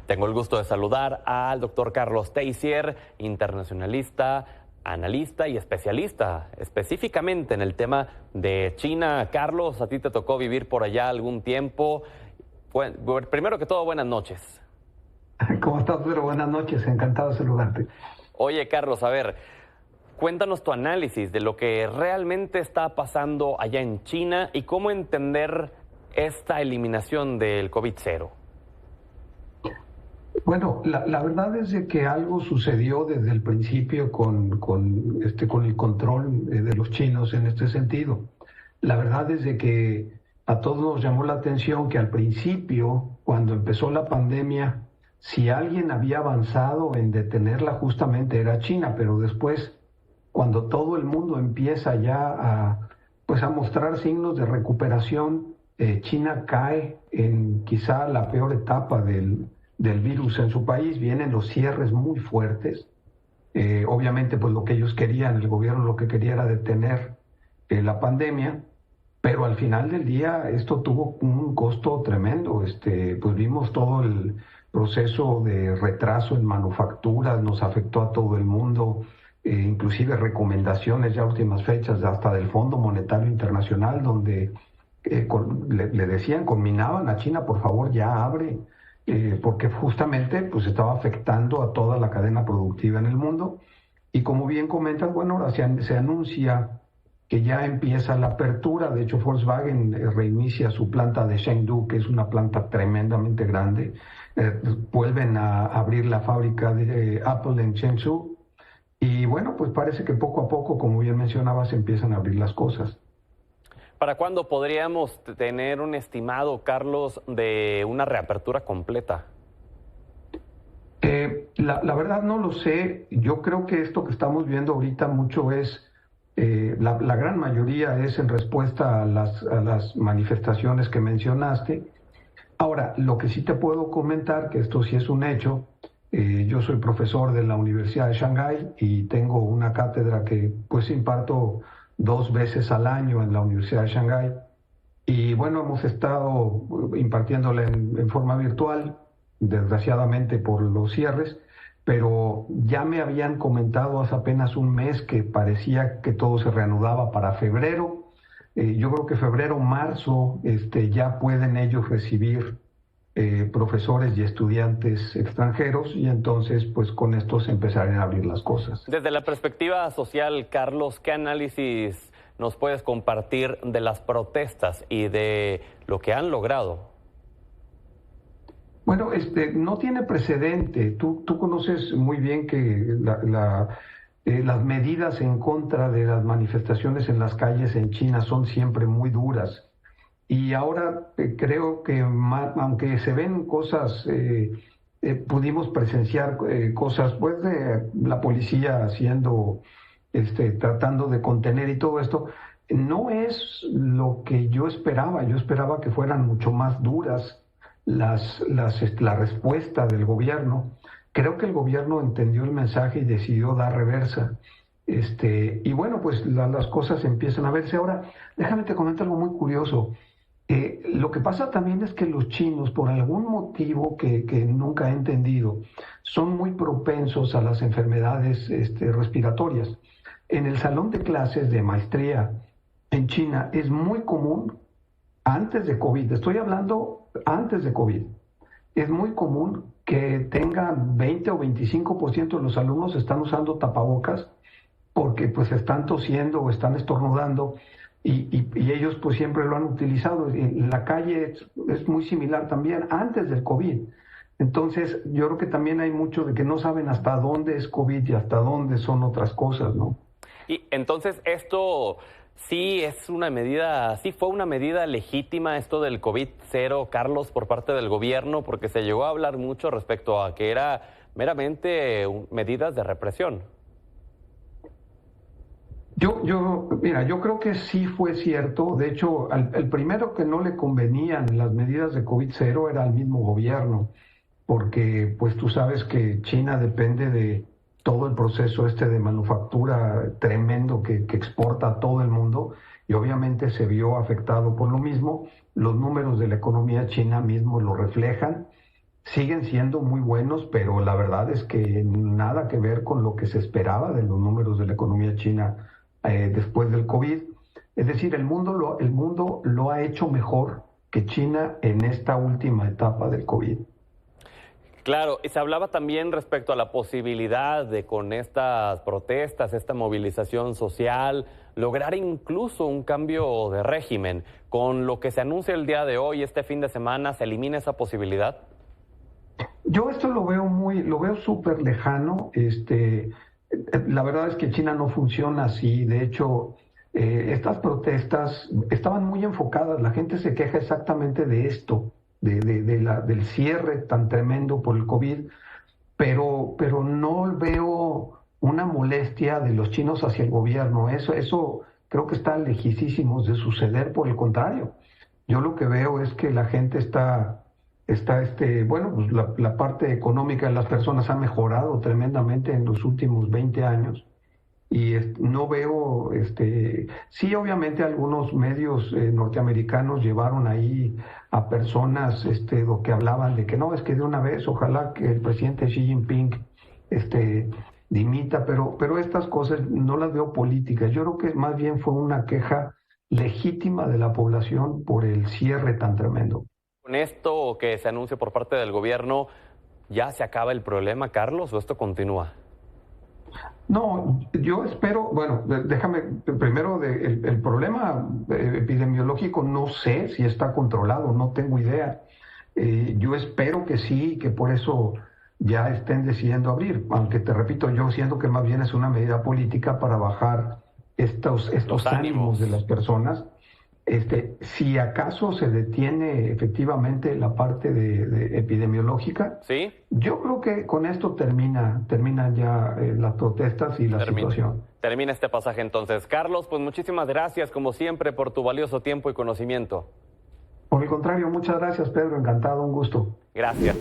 Tengo el gusto de saludar al doctor Carlos Teissier, internacionalista, analista y especialista específicamente en el tema de China. Carlos, a ti te tocó vivir por allá algún tiempo. Primero que todo, buenas noches. ¿Cómo estás, Pedro? Buenas noches, encantado de saludarte. Oye, Carlos, a ver, cuéntanos tu análisis de lo que realmente está pasando allá en China y cómo entender esta eliminación del COVID-0. Bueno, la verdad es de que algo sucedió desde el principio con el control de los chinos en este sentido. La verdad es de que a todos nos llamó la atención que al principio, cuando empezó la pandemia, si alguien había avanzado en detenerla justamente era China, pero después, cuando todo el mundo empieza ya a mostrar signos de recuperación, China cae en quizá la peor etapa del virus en su país. Vienen los cierres muy fuertes. Obviamente, pues lo que ellos querían, el gobierno lo que quería era detener la pandemia, pero al final del día esto tuvo un costo tremendo. Pues vimos todo el proceso de retraso en manufacturas, nos afectó a todo el mundo, inclusive recomendaciones ya a últimas fechas hasta del Fondo Monetario Internacional, donde le decían, conminaban a China, por favor ya abre, porque justamente pues estaba afectando a toda la cadena productiva en el mundo. Y como bien comentas, bueno, ahora se anuncia que ya empieza la apertura. De hecho, Volkswagen reinicia su planta de Chengdu, que es una planta tremendamente grande. Vuelven a abrir la fábrica de Apple en Chengdu. Y bueno, pues parece que poco a poco, como bien mencionabas, empiezan a abrir las cosas. ¿Para cuándo podríamos tener un estimado, Carlos, de una reapertura completa? La verdad no lo sé. Yo creo que esto que estamos viendo ahorita mucho es, la gran mayoría es en respuesta a las manifestaciones que mencionaste. Ahora, lo que sí te puedo comentar, que esto sí es un hecho, yo soy profesor de la Universidad de Shanghái y tengo una cátedra que pues imparto 2 veces al año en la Universidad de Shanghái. Y bueno, hemos estado impartiéndola en forma virtual, desgraciadamente por los cierres, pero ya me habían comentado hace apenas un mes que parecía que todo se reanudaba para febrero. Yo creo que febrero, marzo, ya pueden ellos recibir profesores y estudiantes extranjeros, y entonces pues con esto se empezarán a abrir las cosas. Desde la perspectiva social, Carlos, ¿qué análisis nos puedes compartir de las protestas y de lo que han logrado? Bueno, no tiene precedente. Tú conoces muy bien que las medidas en contra de las manifestaciones en las calles en China son siempre muy duras. Y ahora creo que aunque se ven cosas, pudimos presenciar cosas pues de la policía haciendo, tratando de contener y todo esto, no es lo que yo esperaba. Yo esperaba que fueran mucho más duras la respuesta del gobierno. Creo que el gobierno entendió el mensaje y decidió dar reversa. Y bueno, pues las cosas empiezan a verse. Ahora, déjame te comentar algo muy curioso. Lo que pasa también es que los chinos, por algún motivo que nunca he entendido, son muy propensos a las enfermedades respiratorias. En el salón de clases de maestría en China es muy común, antes de COVID, estoy hablando antes de COVID, es muy común que tengan 20 o 25% de los alumnos están usando tapabocas porque pues están tosiendo o están estornudando. Y ellos pues siempre lo han utilizado. En la calle es muy similar también antes del COVID. Entonces yo creo que también hay mucho de que no saben hasta dónde es COVID y hasta dónde son otras cosas, ¿no? Y entonces esto sí es una medida, sí fue una medida legítima esto del COVID-0, Carlos, por parte del gobierno, porque se llegó a hablar mucho respecto a que era meramente medidas de represión. Mira, yo creo que sí fue cierto. De hecho, el primero que no le convenían las medidas de COVID-0 era el mismo gobierno, porque pues tú sabes que China depende de todo el proceso de manufactura tremendo que exporta a todo el mundo, y obviamente se vio afectado por lo mismo. Los números de la economía china mismo lo reflejan. siguen siendo muy buenos, pero la verdad es que nada que ver con lo que se esperaba de los números de la economía china después del COVID. Es decir, el mundo lo ha hecho mejor que China en esta última etapa del COVID. Claro, y se hablaba también respecto a la posibilidad de con estas protestas, esta movilización social, lograr incluso un cambio de régimen. Con lo que se anuncia el día de hoy, este fin de semana, ¿se elimina esa posibilidad? Yo esto lo veo súper lejano. La verdad es que China no funciona así. De hecho, estas protestas estaban muy enfocadas. La gente se queja exactamente de esto, del cierre tan tremendo por el COVID, pero no veo una molestia de los chinos hacia el gobierno. Eso creo que está lejísimos de suceder. Por el contrario, yo lo que veo es que la gente bueno, pues la parte económica de las personas ha mejorado tremendamente en los últimos 20 años y no veo, sí, obviamente algunos medios norteamericanos llevaron ahí a personas, lo que hablaban de que no, es que de una vez, ojalá que el presidente Xi Jinping, dimita, pero estas cosas no las veo políticas. Yo creo que más bien fue una queja legítima de la población por el cierre tan tremendo. Con esto que se anuncia por parte del gobierno, ¿ya se acaba el problema, Carlos, o esto continúa? No, yo espero, bueno, déjame primero, el problema epidemiológico no sé si está controlado, no tengo idea. Yo espero que sí, que por eso ya estén decidiendo abrir, aunque te repito, yo siento que más bien es una medida política para bajar estos ánimos de las personas. Si acaso se detiene efectivamente la parte de epidemiológica, ¿Sí? Yo creo que con esto terminan ya las protestas y la situación. Termina este pasaje entonces. Carlos, pues muchísimas gracias como siempre por tu valioso tiempo y conocimiento. Por el contrario, muchas gracias, Pedro, encantado, un gusto. Gracias.